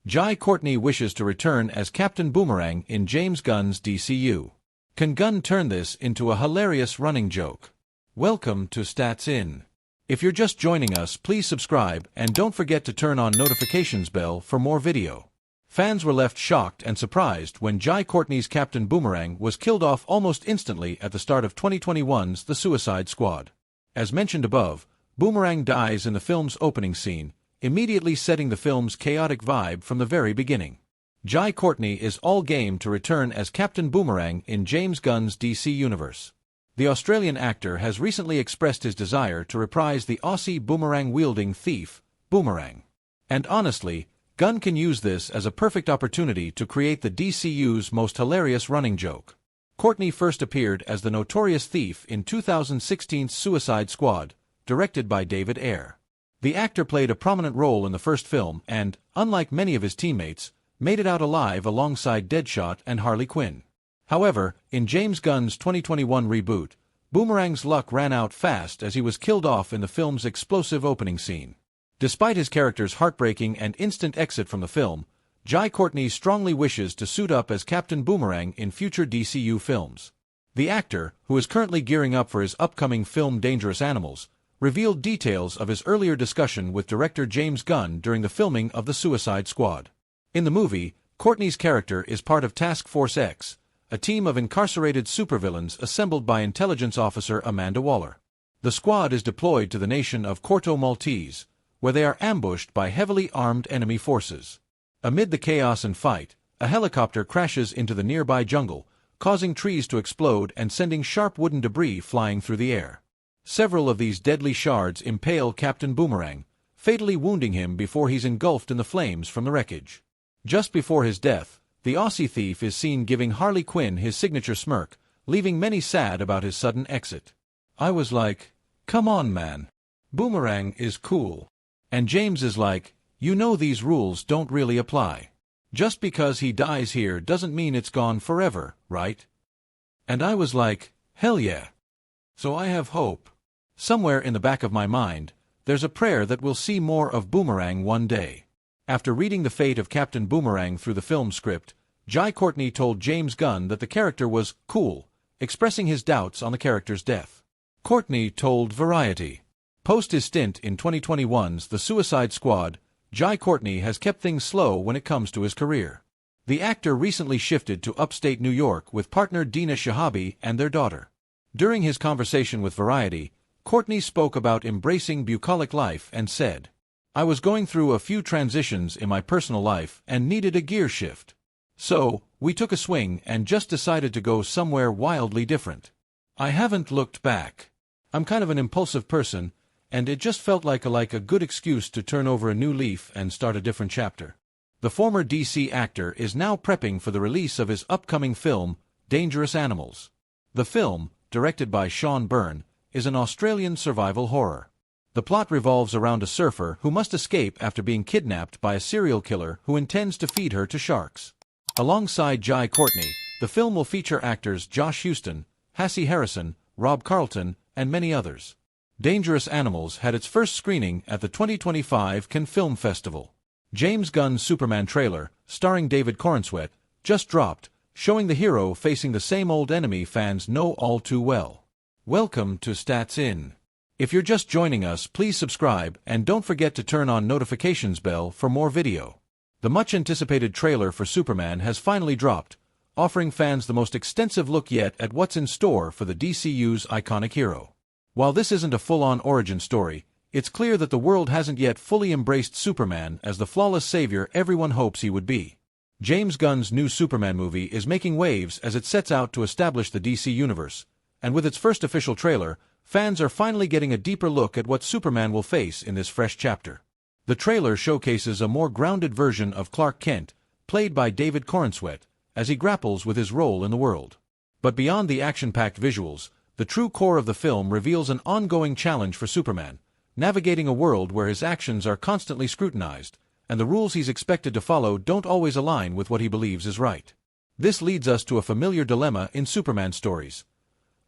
Jai Courtney wishes to return as Captain Boomerang in James Gunn's DCU. Can Gunn turn this into a hilarious running joke? Welcome to Stats In. If you're just joining us, please subscribe and don't forget to turn on notifications bell for more video. Fans were left shocked and surprised when Jai Courtney's Captain Boomerang was killed off almost instantly at the start of 2021's The Suicide Squad. As mentioned above, Boomerang dies in the film's opening scene, immediately setting the film's chaotic vibe from the very beginning. Jai Courtney is all game to return as Captain Boomerang in James Gunn's DC universe. The Australian actor has recently expressed his desire to reprise the Aussie boomerang-wielding thief, Boomerang. And honestly, Gunn can use this as a perfect opportunity to create the DCU's most hilarious running joke. Courtney first appeared as the notorious thief in 2016's Suicide Squad, directed by David Ayer. The actor played a prominent role in the first film and, unlike many of his teammates, made it out alive alongside Deadshot and Harley Quinn. However, in James Gunn's 2021 reboot, Boomerang's luck ran out fast as he was killed off in the film's explosive opening scene. Despite his character's heartbreaking and instant exit from the film, Jai Courtney strongly wishes to suit up as Captain Boomerang in future DCU films. The actor, who is currently gearing up for his upcoming film Dangerous Animals, revealed details of his earlier discussion with director James Gunn during the filming of The Suicide Squad. In the movie, Courtney's character is part of Task Force X, a team of incarcerated supervillains assembled by intelligence officer Amanda Waller. The squad is deployed to the nation of Corto Maltese, where they are ambushed by heavily armed enemy forces. Amid the chaos and fight, a helicopter crashes into the nearby jungle, causing trees to explode and sending sharp wooden debris flying through the air. Several of these deadly shards impale Captain Boomerang, fatally wounding him before he's engulfed in the flames from the wreckage. Just before his death, the Aussie thief is seen giving Harley Quinn his signature smirk, leaving many sad about his sudden exit. I was like, come on man. Boomerang is cool. And James is like, you know these rules don't really apply. Just because he dies here doesn't mean it's gone forever, right? And I was like, hell yeah. So I have hope. Somewhere in the back of my mind, there's a prayer that we'll see more of Boomerang one day. After reading the fate of Captain Boomerang through the film script, Jai Courtney told James Gunn that the character was cool, expressing his doubts on the character's death. Courtney told Variety, post his stint in 2021's The Suicide Squad, Jai Courtney has kept things slow when it comes to his career. The actor recently shifted to upstate New York with partner Dina Shahabi and their daughter. During his conversation with Variety, Courtney spoke about embracing bucolic life and said, I was going through a few transitions in my personal life and needed a gear shift. So, we took a swing and just decided to go somewhere wildly different. I haven't looked back. I'm kind of an impulsive person, and it just felt like a good excuse to turn over a new leaf and start a different chapter. The former DC actor is now prepping for the release of his upcoming film, Dangerous Animals. The film, directed by Sean Byrne, is an Australian survival horror. The plot revolves around a surfer who must escape after being kidnapped by a serial killer who intends to feed her to sharks. Alongside Jai Courtney, the film will feature actors Josh Huston, Hassie Harrison, Rob Carlton, and many others. Dangerous Animals had its first screening at the 2025 Cannes Film Festival. James Gunn's Superman trailer, starring David Corenswet, just dropped, showing the hero facing the same old enemy fans know all too well. Welcome to Stats In. If you're just joining us, please subscribe and don't forget to turn on notifications bell for more video. The much-anticipated trailer for Superman has finally dropped, offering fans the most extensive look yet at what's in store for the DCU's iconic hero. While this isn't a full-on origin story, it's clear that the world hasn't yet fully embraced Superman as the flawless savior everyone hopes he would be. James Gunn's new Superman movie is making waves as it sets out to establish the DC universe, and with its first official trailer, fans are finally getting a deeper look at what Superman will face in this fresh chapter. The trailer showcases a more grounded version of Clark Kent, played by David Corenswet, as he grapples with his role in the world. But beyond the action-packed visuals, the true core of the film reveals an ongoing challenge for Superman, navigating a world where his actions are constantly scrutinized, and the rules he's expected to follow don't always align with what he believes is right. This leads us to a familiar dilemma in Superman stories.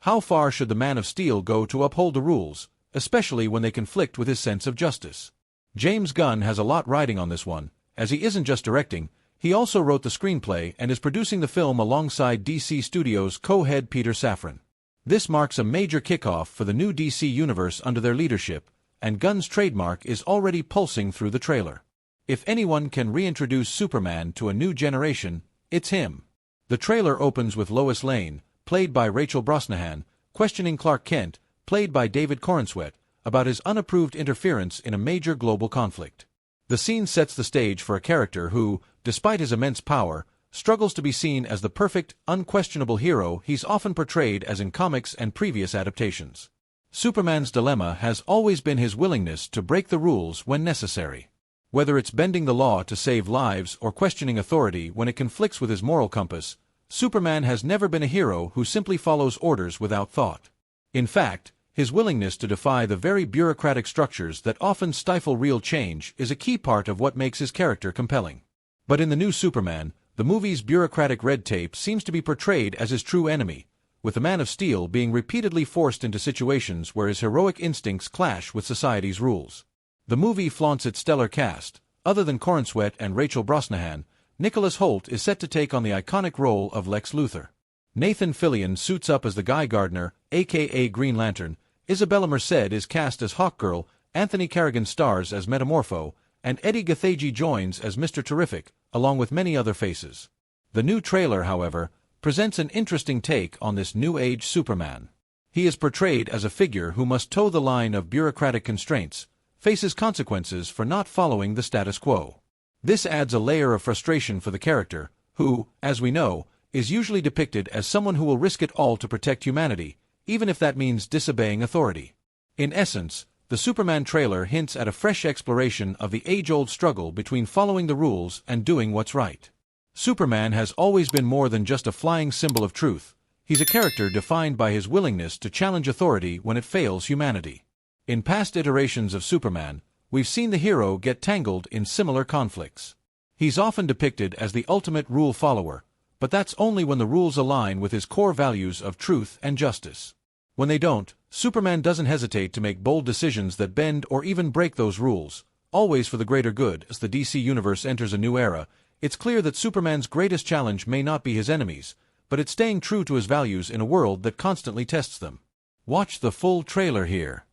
How far should the Man of Steel go to uphold the rules, especially when they conflict with his sense of justice? James Gunn has a lot riding on this one, as he isn't just directing, he also wrote the screenplay and is producing the film alongside DC Studios co-head Peter Safran. This marks a major kickoff for the new DC universe under their leadership, and Gunn's trademark is already pulsing through the trailer. If anyone can reintroduce Superman to a new generation, it's him. The trailer opens with Lois Lane, played by Rachel Brosnahan, questioning Clark Kent, played by David Corenswet, about his unapproved interference in a major global conflict. The scene sets the stage for a character who, despite his immense power, struggles to be seen as the perfect, unquestionable hero he's often portrayed as in comics and previous adaptations. Superman's dilemma has always been his willingness to break the rules when necessary. Whether it's bending the law to save lives or questioning authority when it conflicts with his moral compass, Superman has never been a hero who simply follows orders without thought. In fact, his willingness to defy the very bureaucratic structures that often stifle real change is a key part of what makes his character compelling. But in the new Superman, the movie's bureaucratic red tape seems to be portrayed as his true enemy, with the Man of Steel being repeatedly forced into situations where his heroic instincts clash with society's rules. The movie flaunts its stellar cast. Other than Corenswet and Rachel Brosnahan, Nicholas Hoult is set to take on the iconic role of Lex Luthor. Nathan Fillion suits up as the Guy Gardner, aka Green Lantern, Isabella Merced is cast as Hawkgirl, Anthony Carrigan stars as Metamorpho, and Eddie Gathegi joins as Mr. Terrific, along with many other faces. The new trailer, however, presents an interesting take on this new age Superman. He is portrayed as a figure who must toe the line of bureaucratic constraints, faces consequences for not following the status quo. This adds a layer of frustration for the character, who, as we know, is usually depicted as someone who will risk it all to protect humanity, even if that means disobeying authority. In essence, the Superman trailer hints at a fresh exploration of the age-old struggle between following the rules and doing what's right. Superman has always been more than just a flying symbol of truth. He's a character defined by his willingness to challenge authority when it fails humanity. In past iterations of Superman, we've seen the hero get tangled in similar conflicts. He's often depicted as the ultimate rule follower, but that's only when the rules align with his core values of truth and justice. When they don't, Superman doesn't hesitate to make bold decisions that bend or even break those rules, always for the greater good. As the DC Universe enters a new era, it's clear that Superman's greatest challenge may not be his enemies, but it's staying true to his values in a world that constantly tests them. Watch the full trailer here.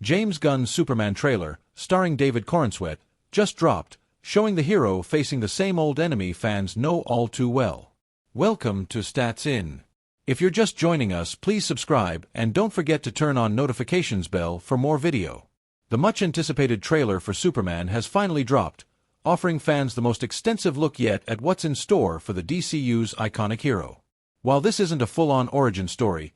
James Gunn's Superman trailer, starring David Corenswet, just dropped, showing the hero facing the same old enemy fans know all too well. Welcome to Stats In. If you're just joining us, please subscribe and don't forget to turn on notifications bell for more video. The much-anticipated trailer for Superman has finally dropped, offering fans the most extensive look yet at what's in store for the DCU's iconic hero. While this isn't a full-on origin story,